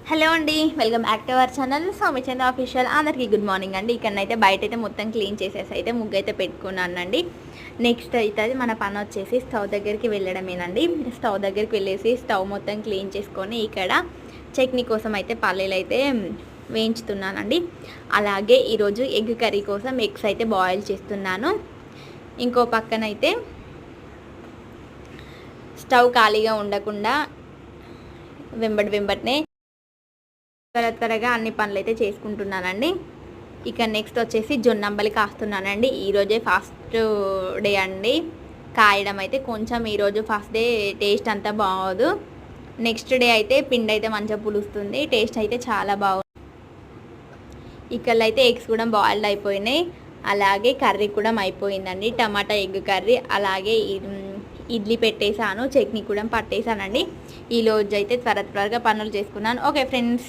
Hello అండి, welcome back to our channel Sowmya Chandra official. అందరికీ good morning అండి. ఇక్కడనైతే బయట అయితే మొత్తం క్లీన్ చేసేసి అయితే ముగ్గు అయితే పెట్టుకున్నానండి. నెక్స్ట్ అయితే మన పని వచ్చేసి స్టవ్ దగ్గరికి వెళ్ళడమేనండి. స్టవ్ దగ్గరికి వెళ్ళేసి స్టవ్ మొత్తం క్లీన్ చేసుకొని ఇక్కడ చట్నీ కోసం అయితే పల్లీలు అయితే వేయించుతున్నానండి. అలాగే ఈరోజు ఎగ్ కర్రీ కోసం ఎగ్స్ అయితే బాయిల్ చేస్తున్నాను. ఇంకో పక్కనైతే స్టవ్ ఖాళీగా ఉండకుండా వెంబటనే త్వరగా అన్ని పనులు అయితే చేసుకుంటున్నానండి. ఇక నెక్స్ట్ వచ్చేసి జొన్నంబలి కాస్తున్నానండి. ఈరోజే ఫస్ట్ డే అండి కాయడం అయితే. కొంచెం ఈరోజు ఫస్ట్ డే టేస్ట్ అంతా బాగోదు. నెక్స్ట్ డే అయితే పిండి అయితే మంచిగా పులుస్తుంది, టేస్ట్ అయితే చాలా బాగుంది. ఇక్కడ అయితే ఎగ్స్ కూడా బాయిల్డ్ అయిపోయినాయి. అలాగే కర్రీ కూడా అయిపోయిందండి, టమాటా ఎగ్ కర్రీ. అలాగే ఇడ్లీ పెట్టేశాను, చట్నీ కూడా పట్టేశానండి. ఈరోజు అయితే త్వరగా పనులు చేసుకున్నాను. Okay friends.